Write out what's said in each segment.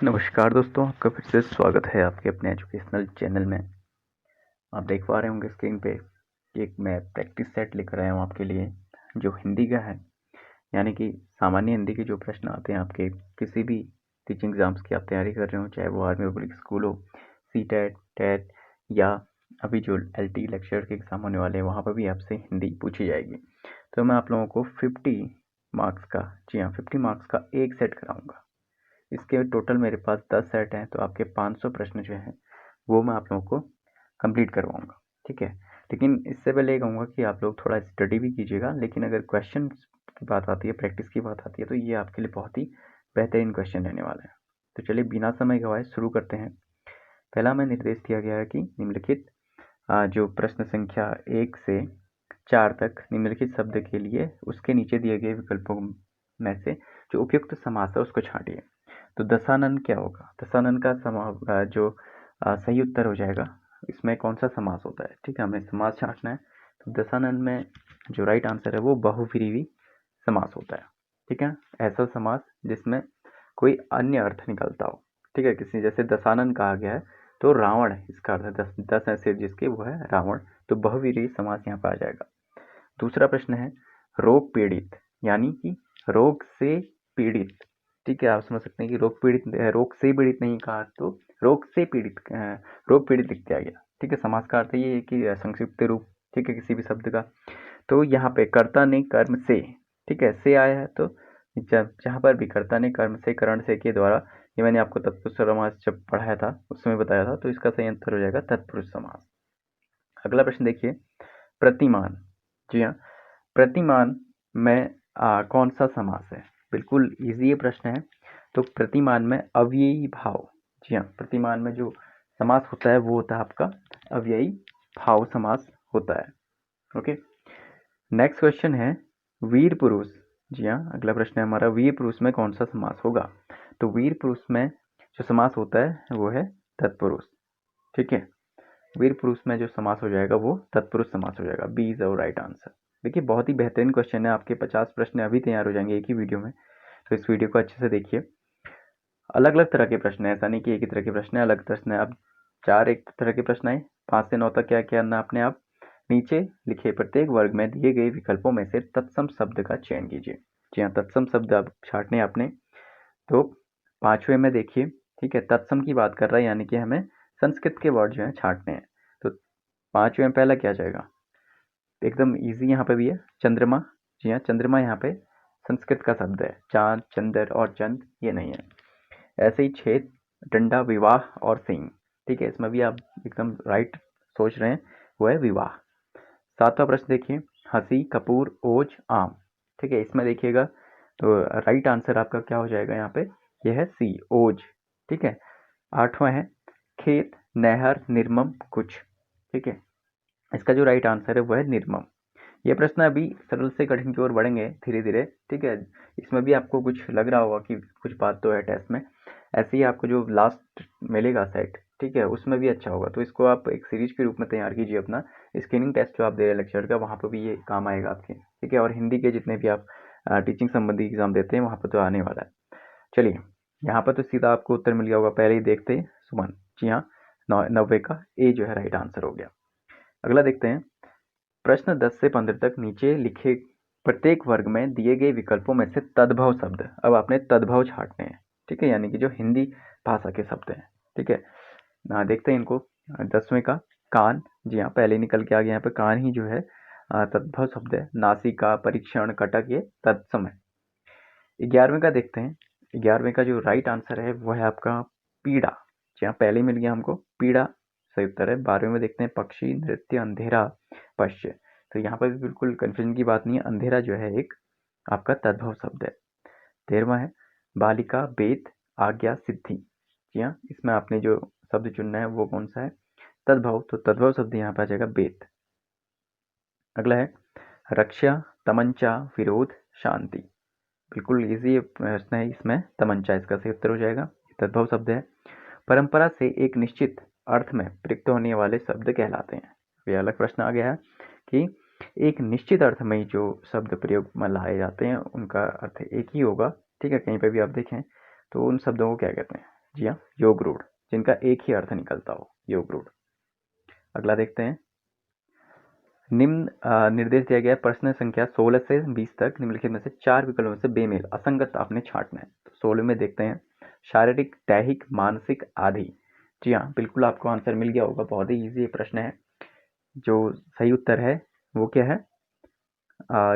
नमस्कार दोस्तों, आपका फिर से स्वागत है आपके अपने एजुकेशनल चैनल में। आप देख पा रहे होंगे स्क्रीन पे कि एक मैं प्रैक्टिस सेट लेकर आया हूँ आपके लिए, जो हिंदी का है। यानी कि सामान्य हिंदी के जो प्रश्न आते हैं आपके किसी भी टीचिंग एग्जाम्स की आप तैयारी कर रहे हो, चाहे वो आर्मी पब्लिक स्कूल हो, सीटेट, टेट या अभी जो LT लेक्चर के एग्ज़ाम होने वाले हैं वहाँ पर भी आपसे हिंदी पूछी जाएगी। तो मैं आप लोगों को 50 मार्क्स का, जी हाँ 50 मार्क्स का एक सेट कराऊँगा। इसके टोटल मेरे पास 10 सेट हैं, तो आपके 500 प्रश्न जो हैं वो मैं आप लोगों को कंप्लीट करवाऊँगा, ठीक है। लेकिन इससे पहले ये कहूँगा कि आप लोग थोड़ा स्टडी भी कीजिएगा, लेकिन अगर क्वेश्चन की बात आती है, प्रैक्टिस की बात आती है, तो ये आपके लिए बहुत ही बेहतरीन क्वेश्चन रहने वाला है। तो चलिए बिना समय गवाए शुरू करते हैं। पहला हमें निर्देश दिया गया है कि निम्नलिखित जो प्रश्न संख्या 1 से 4 तक निम्नलिखित शब्द के लिए उसके नीचे दिए गए विकल्पों में से जो उपयुक्त समास है उसको छांटिए। तो दशानन क्या होगा? दशानन का जो सही उत्तर हो जाएगा, इसमें कौन सा समास होता है, ठीक है, हमें समास छांटना है। तो दशानन में जो राइट आंसर है वो बहुव्रीहि समास होता है, ठीक है। ऐसा समास जिसमें कोई अन्य अर्थ निकलता हो, ठीक है। किसी जैसे दशानन कहा गया है तो रावण इसका अर्थ है, 10 ऐसे जिसके वो है रावण, तो बहुव्रीहि समास यहाँ पर आ जाएगा। दूसरा प्रश्न है रोग पीड़ित, यानी कि रोग से पीड़ित, ठीक है। आप समझ सकते हैं कि रोग पीड़ित, रोग से पीड़ित नहीं कहा तो रोग से पीड़ित, रोग पीड़ित लिख दिया गया, ठीक है। समास का अर्थ ये है कि संक्षिप्त रूप, ठीक है, किसी भी शब्द का। तो यहाँ पे कर्ता ने कर्म से, ठीक है, से आया है, तो जहाँ पर भी कर्ता ने कर्म से, करण से के द्वारा, ये मैंने आपको तत्पुरुष समास जब पढ़ाया था उस समय बताया था, तो इसका सही उत्तर हो जाएगा तत्पुरुष समास। अगला प्रश्न देखिए, प्रतिमान। जी हाँ, प्रतिमान में कौन सा समास है? बिल्कुल इजी ये प्रश्न है। तो प्रतिमान में अव्ययी भाव, जी हाँ, प्रतिमान में जो समास होता है वो होता है आपका अव्ययी भाव समास होता है। ओके, नेक्स्ट क्वेश्चन है वीर पुरुष। जी हाँ, अगला प्रश्न है हमारा, वीर पुरुष में कौन सा समास होगा? तो वीर पुरुष में जो समास होता है वो है तत्पुरुष, ठीक है। वीर पुरुष में जो समास हो जाएगा वो तत्पुरुष समास हो जाएगा। B is our right answer. देखिए बहुत ही बेहतरीन क्वेश्चन है, आपके 50 प्रश्न अभी तैयार हो जाएंगे एक ही वीडियो में, तो इस वीडियो को अच्छे से देखिए। अलग अलग तरह के प्रश्न है, ऐसा नहीं कि एक ही तरह के प्रश्न है, अलग प्रश्न है। अब 4 एक तरह के प्रश्न आए, 5 से 9 तक क्या क्या करना आपने, आप नीचे लिखे प्रत्येक वर्ग में दिए गए विकल्पों में से तत्सम शब्द का चयन कीजिए। जी हाँ, तत्सम शब्द आप छाटने आपने। तो 5वें में देखिए, ठीक है, तत्सम की बात कर रहा है, यानी कि हमें संस्कृत के वर्ड जो है छाटने हैं। तो 5वें में पहला क्या जाएगा? एकदम इजी यहाँ पे भी है, चंद्रमा। जी हाँ, चंद्रमा यहाँ पे संस्कृत का शब्द है, चांद, चंद्र और चंद ये नहीं है। ऐसे ही छेद, डंडा, विवाह और सिंह, ठीक है, इसमें भी आप एकदम राइट सोच रहे हैं, वो है विवाह। 7वां प्रश्न देखिए, हंसी, कपूर, ओज, आम, ठीक है, इसमें देखिएगा तो राइट आंसर आपका क्या हो जाएगा यहाँ पे, यह है सी, ओज, ठीक है। 8वां है खेत, नहर, निर्मम, कुछ, ठीक है, इसका जो राइट आंसर है वह है निर्मम। ये प्रश्न अभी सरल से कठिन की ओर बढ़ेंगे धीरे धीरे, ठीक है। इसमें भी आपको कुछ लग रहा होगा कि कुछ बात तो है टेस्ट में, ऐसे ही आपको जो लास्ट मिलेगा सेट, ठीक है, उसमें भी अच्छा होगा। तो इसको आप एक सीरीज के रूप में तैयार कीजिए अपना। स्क्रीनिंग टेस्ट जो आप दे रहे हैं लेक्चर का, वहाँ पर भी ये काम आएगा आपके, ठीक है। और हिंदी के जितने भी आप टीचिंग संबंधी एग्जाम देते हैं वहाँ पर तो आने वाला है। चलिए, यहाँ पर तो सीधा आपको उत्तर मिल गया होगा, पहले ही देखते हैं सुमन। जी हाँ, 90 का ए जो है राइट आंसर हो गया। अगला देखते हैं, प्रश्न 10 से 15 तक नीचे लिखे प्रत्येक वर्ग में दिए गए विकल्पों में से तद्भव शब्द, अब आपने तद्भव छांटने हैं, ठीक है, यानी कि जो हिंदी भाषा के शब्द हैं, ठीक है। देखते हैं इनको। 10वें का कान, जी हाँ, पहले निकल के आ गया, यहाँ पे कान ही जो है तद्भव शब्द है। नासिका, परीक्षण, कटक ये तत्सम है। 11वें का देखते हैं, 11वें का जो राइट आंसर है वो है आपका पीड़ा। जी हाँ, पहले मिल गया हमको पीड़ा, सही उत्तर है। 12वें में देखते हैं पक्षी, नृत्य, अंधेरा, पश्य, तो यहाँ पर भी बिल्कुल कन्फ्यूजन की बात नहीं है, अंधेरा जो है एक आपका तद्भव शब्द है। 13वां है बालिका, बेत, आज्ञा, सिद्धि। जी हाँ, इसमें आपने जो शब्द चुनना है वो कौन सा है, तद्भव, तो तद्भव शब्द यहाँ पर आ जाएगा बेत। अगला है रक्षा, तमंचा, विरोध, शांति, बिल्कुल इजी प्रश्न है, इसमें तमंचा इसका सही उत्तर हो जाएगा, तद्भव शब्द है। परंपरा से एक निश्चित अर्थ में प्रयुक्त होने वाले शब्द कहलाते हैं। ये अलग प्रश्न आ गया है कि एक निश्चित अर्थ में जो शब्द प्रयोग में लाए जाते हैं उनका अर्थ एक ही होगा, ठीक है, कहीं पर भी आप देखें तो उन शब्दों को क्या कहते हैं, जी हाँ, योग रूढ़, जिनका एक ही अर्थ निकलता हो, योग रूढ़। अगला देखते हैं, निम्न निर्देश दिया गया है, प्रश्न संख्या 16 से 20 तक निम्नलिखित में से 4 विकल्पों से बेमेल असंगत आपने छांटना है। तो 16 में देखते हैं, शारीरिक, दैहिक, मानसिक, आदि। जी हाँ, बिल्कुल आपको आंसर मिल गया होगा, बहुत ही इजी प्रश्न है। जो सही उत्तर है वो क्या है,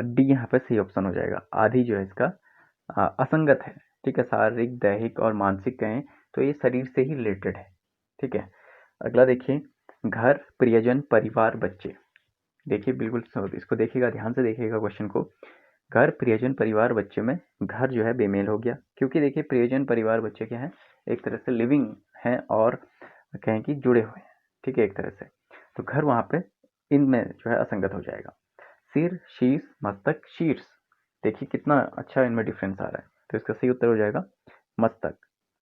डी यहाँ पे सही ऑप्शन हो जाएगा। आदि जो है इसका असंगत है, ठीक है। शारीरिक, दैहिक और मानसिक कहें तो ये शरीर से ही रिलेटेड है, ठीक है। अगला देखिए, घर, प्रियजन, परिवार, बच्चे। देखिए बिल्कुल इसको देखिएगा, ध्यान से देखिएगा क्वेश्चन को। घर, प्रियजन, परिवार, बच्चे में घर जो है बेमेल हो गया, क्योंकि देखिए प्रियजन, परिवार, बच्चे क्या है, एक तरह से लिविंग हैं और कहें कि जुड़े हुए हैं, ठीक है, एक तरह से। तो घर वहाँ पे इनमें जो है असंगत हो जाएगा। सिर, शीर्ष, मस्तक, शीर्ष, देखिए कितना अच्छा इनमें डिफरेंस आ रहा है। तो इसका सही उत्तर हो जाएगा मस्तक,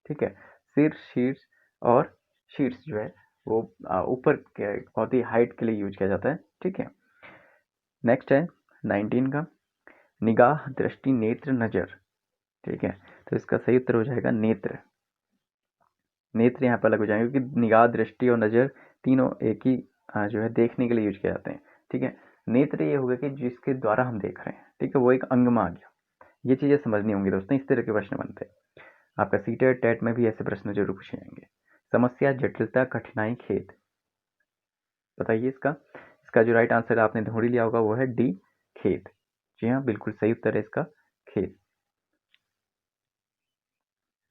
ठीक है। सिर, शीर्ष और शीर्ष जो है वो ऊपर के बहुत ही हाइट के लिए यूज किया जाता है, ठीक है। नेक्स्ट है 19 का, निगाह, दृष्टि, नेत्र, नजर, ठीक है। तो इसका सही उत्तर हो जाएगा नेत्र। नेत्र यहाँ पर अलग हो जाएंगे, क्योंकि निगाह, दृष्टि और नजर तीनों एक ही जो है देखने के लिए यूज किए जाते हैं, ठीक है। नेत्र ये होगा कि जिसके द्वारा हम देख रहे हैं, ठीक है, वो एक अंग में आ गया। ये चीजें समझनी होंगी दोस्तों, इस तरह के प्रश्न बनते हैं। आपका सीटेट टेट में भी ऐसे प्रश्न जरूर पूछे जाएंगे। समस्या, जटिलता, कठिनाई, खेद, बताइए इसका। इसका जो राइट आंसर आपने ढूंढ लिया होगा वो है डी, खेद। जी हाँ, बिल्कुल सही उत्तर है इसका, खेद।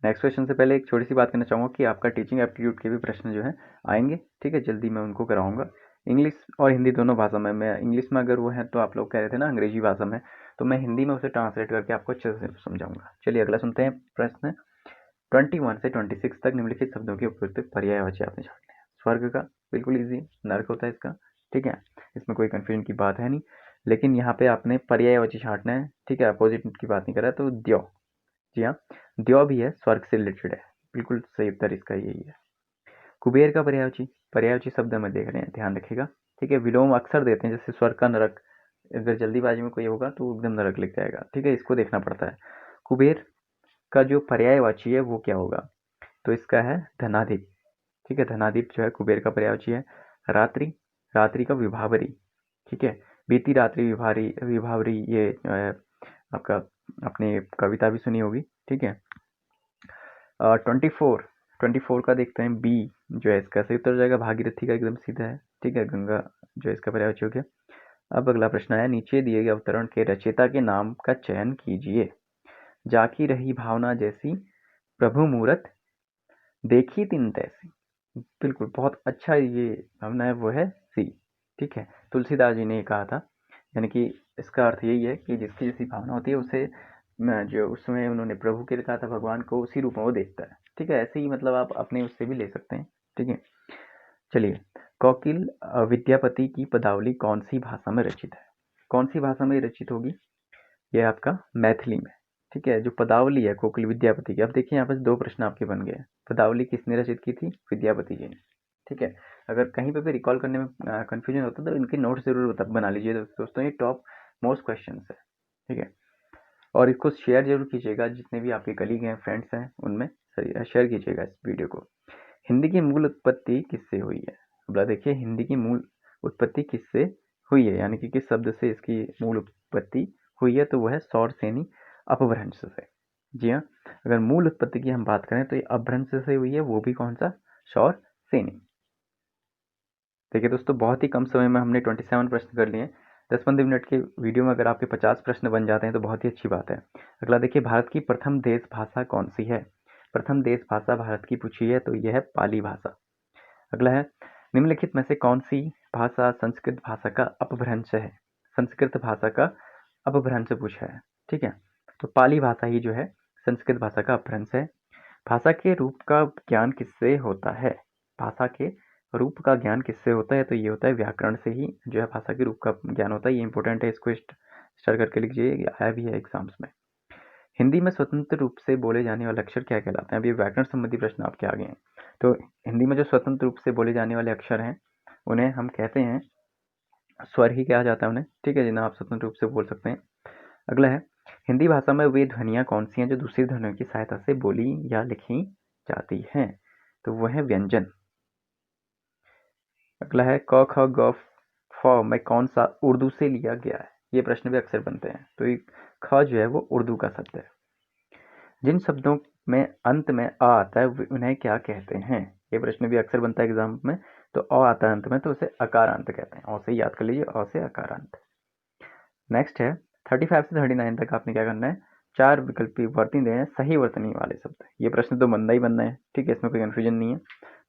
नेक्स्ट क्वेश्चन से पहले एक छोटी सी बात करना चाहूँगा कि आपका टीचिंग एप्टीट्यूड के भी प्रश्न जो है आएंगे, ठीक है, जल्दी मैं उनको कराऊंगा। इंग्लिश और हिंदी दोनों भाषा में। मैं इंग्लिश में अगर वो है तो आप लोग कह रहे थे ना अंग्रेजी भाषा में, तो मैं हिंदी में उसे ट्रांसलेट करके आपको अच्छे से समझाऊंगा। चलिए अगला सुनते हैं प्रश्न। 21 से 26 तक निम्नलिखित शब्दों के उपयुक्त पर्यायवाची आपने छाटने हैं। स्वर्ग का बिल्कुल ईजी, नर्क होता है इसका, ठीक है, इसमें कोई कंफ्यूजन की बात है नहीं। लेकिन यहाँ पे आपने पर्यायवाची छाटना है, ठीक है, अपोजिट की बात नहीं कर रहा। तो द्यो, जी हाँ, द्यो भी है, स्वर्ग से रिलेटेड है, बिल्कुल सही उत्तर इसका यही है। कुबेर का पर्यायवाची, पर्यायवाची शब्द में देख रहे हैं, ध्यान रखिएगा, ठीक है। विलोम अक्सर देते हैं, जैसे स्वर्ग का नरक, अगर जल्दीबाजी में कोई होगा तो एकदम नरक लिख जाएगा, ठीक है, इसको देखना पड़ता है। कुबेर का जो पर्यायवाची है वो क्या होगा, तो इसका है धनाधिप, ठीक है। धनाधिप जो है कुबेर का पर्यायवाची है। रात्रि, रात्रि का विभावरी, ठीक है। बीती रात्रि, विभारी, विभावरी, ये आपका अपने कविता भी सुनी होगी, ठीक है। 24 का देखते हैं, बी जो है इसका सही उत्तर हो जाएगा, भागीरथी का एकदम सीधा है, ठीक है। गंगा जो है इसका पर्यायवाची हो गया। अब अगला प्रश्न है, नीचे दिए गए अवतरण के रचयिता के नाम का चयन कीजिए। जाकी रही भावना जैसी, प्रभु मूरत देखी तिन तैसी, बिल्कुल बहुत अच्छा ये भावना है, वो है सी, ठीक है। तुलसीदास जी ने कहा था, यानी कि इसका अर्थ यही है कि जिसकी जैसी भावना होती है उसे जो उसमें उन्होंने प्रभु के कहा था, भगवान को उसी रूप में वो देखता है, ठीक है। ऐसे ही मतलब आप अपने उससे भी ले सकते हैं, ठीक है। चलिए, कौकिल विद्यापति की पदावली कौन सी भाषा में रचित है, कौन सी भाषा में रचित होगी, ये आपका मैथिली में, ठीक है। जो पदावली है कोकिल विद्यापति की, अब देखिए यहाँ पर 2 प्रश्न आपके बन गए। पदावली किसने रचित की थी, विद्यापति जी ने, ठीक है। अगर कहीं पे भी रिकॉल करने में कंफ्यूजन होता है तो इनके नोट जरूर बना लीजिए दोस्तों, ये टॉप मोस्ट क्वेश्चन है, ठीक है। और इसको शेयर जरूर कीजिएगा, जितने भी आपके कलीग हैं, फ्रेंड्स हैं, उनमें शेयर कीजिएगा इस वीडियो को। हिंदी की मूल उत्पत्ति किससे हुई है, बोला देखिए हिंदी की मूल उत्पत्ति किससे हुई है, यानी कि किस शब्द से इसकी मूल उत्पत्ति हुई है, तो वो है सौरसेनी अपभ्रंश से। जी हाँ, अगर मूल उत्पत्ति की हम बात करें तो ये अपभ्रंश से हुई है, वो भी कौन सा, सौरसेनी। देखिए दोस्तों, बहुत ही कम समय में हमने 27 प्रश्न कर लिए। 10-15 मिनट के वीडियो में अगर आपके 50 प्रश्न बन जाते हैं तो बहुत ही अच्छी बात है। अगला देखिए, भारत की प्रथम देश भाषा कौन सी है, प्रथम देश भाषा भारत की पूछी है तो यह है पाली भाषा। अगला है, निम्नलिखित में से कौन सी भाषा संस्कृत भाषा का अपभ्रंश है, संस्कृत भाषा का अपभ्रंश पूछा है, ठीक है। तो पाली भाषा ही जो है संस्कृत भाषा का अपभ्रंश है। भाषा के रूप का ज्ञान किससे होता है, भाषा के रूप का ज्ञान किससे होता है, तो ये होता है व्याकरण से ही जो है भाषा के रूप का ज्ञान होता है। ये इंपॉर्टेंट है, इसको स्टार करके लिखिए, आया भी है एग्जाम्स में। हिंदी में स्वतंत्र रूप से बोले जाने वाले अक्षर क्या कहलाते हैं, अभी व्याकरण संबंधी प्रश्न आपके आगे हैं। तो हिंदी में जो स्वतंत्र रूप से बोले जाने वाले अक्षर हैं उन्हें हम कहते हैं स्वर ही कहा जाता है उन्हें, ठीक है, जिन्हें आप स्वतंत्र रूप से बोल सकते हैं। अगला है, हिंदी भाषा में वे ध्वनियाँ कौन सी हैं जो दूसरी ध्वनियों की सहायता से बोली या लिखी जाती हैं, तो वह है व्यंजन। अगला है क ख ग फ में कौन सा उर्दू से लिया गया है। ये प्रश्न भी अक्सर बनते हैं। तो ये ख जो है वो उर्दू का शब्द है। जिन शब्दों में अंत में अ आता है उन्हें क्या कहते हैं। ये प्रश्न भी अक्सर बनता है एग्जाम में। तो अ आता है अंत में तो उसे अकारांत कहते हैं। अ से याद कर लीजिए, अ से अकारांत। नेक्स्ट है 35 से 39 तक आपने क्या करना है, 4 विकल्पी वर्तनी देने सही वर्तनी वाले शब्द। ये प्रश्न तो बनना ही बनना है, ठीक है, इसमें कोई कन्फ्यूजन नहीं है।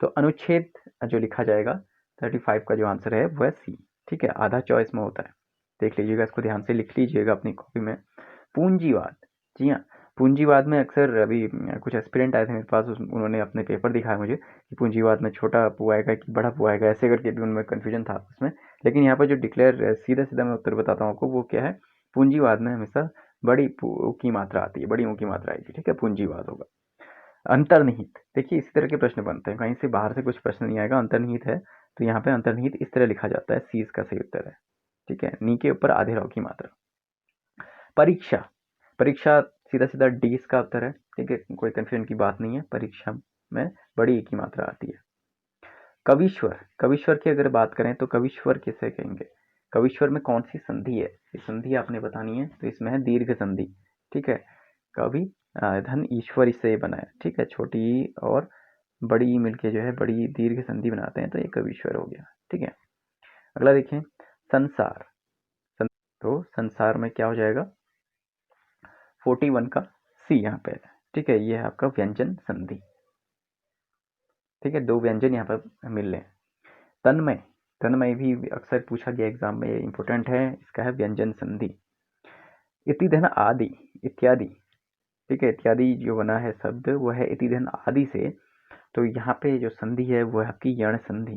तो अनुच्छेद जो लिखा जाएगा 35 का जो आंसर है वह सी, ठीक है, आधा चॉइस में होता है। देख लीजिएगा, इसको ध्यान से लिख लीजिएगा अपनी कॉपी में। पूंजीवाद, जी हाँ, पूंजीवाद में अक्सर अभी कुछ एस्पिरेंट आए थे मेरे पास, उन्होंने अपने पेपर दिखाया मुझे कि पूंजीवाद में छोटा पू आएगा कि बड़ा पू आएगा, ऐसे करके भी उनमें कन्फ्यूजन था उसमें। लेकिन यहाँ पर जो डिक्लेयर सीधा सीधा मैं उत्तर बताता हूँ आपको, वो क्या है, पूंजीवाद में हमेशा बड़ी ऊ की मात्रा आती है, बड़ी ऊ की मात्रा आएगी, ठीक है, पूंजीवाद होगा। अंतर्निहित, देखिए इसी तरह के प्रश्न बनते हैं, कहीं से बाहर से कुछ प्रश्न नहीं आएगा। अंतर्निहित है तो यहाँ पे अंतर्निहित इस तरह लिखा जाता है, सी इसका सही उत्तर है, ठीक है, नी के ऊपर आधे रौ की मात्रा। परीक्षा, परीक्षा सीधा सीधा डी इसका उत्तर है, ठीक है, कोई कंफ्यूजन की बात नहीं है, परीक्षा में बड़ी ई की मात्रा आती है। कविश्वर, कविश्वर की अगर बात करें तो कविश्वर किसे कहेंगे, कविश्वर में कौन सी संधि है, ये संधि आपने बतानी है। तो इसमें है दीर्घ संधि, ठीक है, कवि धन ईश्वर इससे बना है, ठीक है, छोटी ई और बड़ी ई मिलके जो है बड़ी दीर्घ संधि बनाते हैं, तो ये कविश्वर हो गया, ठीक है। अगला देखें संसार, तो संसार में क्या हो जाएगा, 41 का सी यहाँ पे, ठीक है, ये है आपका व्यंजन संधि, ठीक है, 2 व्यंजन यहाँ पर मिल रहे हैं। तन्मय, तन्मय भी अक्सर पूछा गया एग्जाम में, इंपॉर्टेंट है, इसका है व्यंजन संधि। इति धन आदि, इत्यादि, ठीक है, इत्यादि जो बना है शब्द वो है इति धन आदि से। तो यहाँ पे जो संधि है वो है आपकी यण संधि,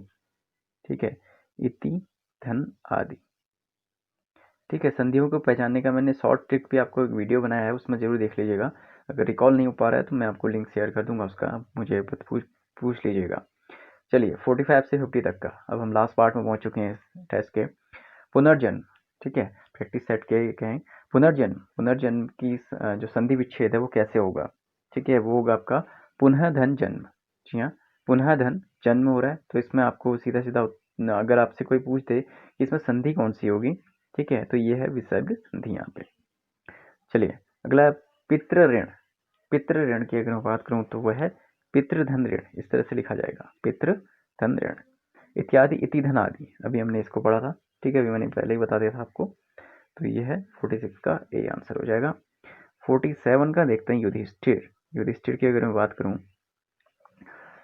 ठीक है, इति धन आदि, ठीक है। संधियों को पहचानने का मैंने शॉर्ट ट्रिक भी आपको एक वीडियो बनाया है, उसमें जरूर देख लीजिएगा। अगर रिकॉल नहीं हो पा रहा है तो मैं आपको लिंक शेयर कर दूंगा उसका, आप मुझे पूछ लीजिएगा। चलिए 45 से 50 तक का, अब हम लास्ट पार्ट में पहुंच चुके हैं इस टेस्ट के। पुनर्जन्म, ठीक है, प्रैक्टिस सेट के कहें। पुनर्जन्म, पुनर्जन्म की जो संधि विच्छेद है वो कैसे होगा, ठीक है, वो होगा आपका पुनः धन जन्म। जी हाँ, पुनः धन जन्म हो रहा है, तो इसमें आपको सीधा सीधा अगर आपसे कोई पूछ दे कि इसमें संधि कौन सी होगी, ठीक है, तो ये है विसर्ग संधि यहाँ पे। चलिए अगला पितृ ऋण, पितृ ऋण की अगर मैं बात करूँ तो वह है पितृधन ऋण, इस तरह से लिखा जाएगा, पितृधन ऋण। इत्यादि इति धन आदि, अभी हमने इसको पढ़ा था, ठीक है, अभी मैंने पहले ही बता दिया था आपको। तो ये है 46 का ए आंसर हो जाएगा। 47 का देखते हैं युधिष्ठिर, युधिष्ठिर की अगर मैं बात करूं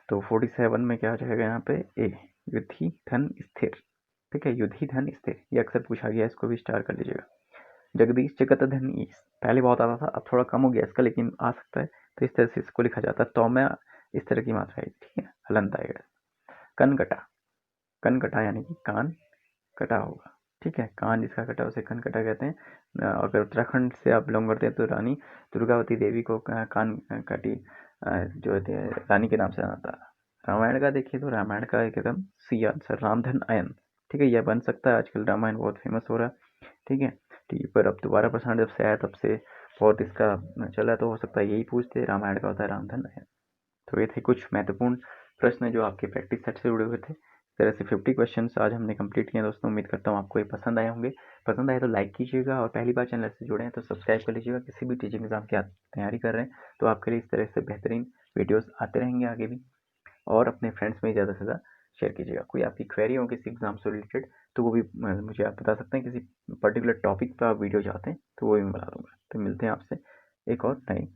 तो 47 में क्या हो जाएगा यहाँ पे, ए युधि धन स्थिर, ठीक है, युधि धन स्थिर, ये अक्सर पूछा गया, इसको भी स्टार कर लीजिएगा। जगदीश जगत धन ईश, पहले बहुत आता था, अब थोड़ा कम हो गया इसका, लेकिन आ सकता है, तो इस तरह से इसको लिखा जाता है। तो में इस तरह की मात्रा है, ठीक है, हलंत आएगा। कनकटा, कनकटा यानी कि कान कटा होगा, ठीक है, कान जिसका कटा उसे कन कटा कहते हैं। अगर उत्तराखंड से आप बिलोंग करते हैं तो रानी दुर्गावती देवी को कान कटी जो है रानी के नाम से जाना था। रामायण का देखिए तो रामायण का एकदम सी आंसर, रामधन अयन, ठीक है, यह बन सकता है, आजकल रामायण बहुत फेमस हो रहा है, ठीक है, टीवी पर अब दोबारा प्रसारण जब से आया तब से बहुत इसका चला, तो हो सकता है यही पूछते, रामायण का होता है रामधन अयन। तो ये थे कुछ महत्वपूर्ण प्रश्न जो आपके प्रैक्टिस सेट से जुड़े हुए थे। इस तरह से 50 क्वेश्चंस आज हमने कंप्लीट किए दोस्तों। उम्मीद करता हूँ आपको ये पसंद आए होंगे। पसंद आए तो लाइक कीजिएगा, और पहली बार चैनल से जुड़े हैं तो सब्सक्राइब कर लीजिएगा। किसी भी टीचिंग एग्जाम की आप तैयारी कर रहे हैं तो आपके लिए इस तरह से बेहतरीन वीडियोज़ आते रहेंगे आगे भी। और अपने फ्रेंड्स में ज़्यादा से ज़्यादा शेयर कीजिएगा। कोई आपकी क्वेरी हो किसी एग्जाम से रिलेटेड तो वो भी मुझे आप बता सकते हैं। किसी पर्टिकुलर टॉपिक पर आप वीडियो चाहते हैं तो वो भी मैं बता दूँगा। तो मिलते हैं आपसे एक और नई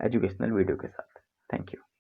एजुकेशनल वीडियो के साथ। Thank you.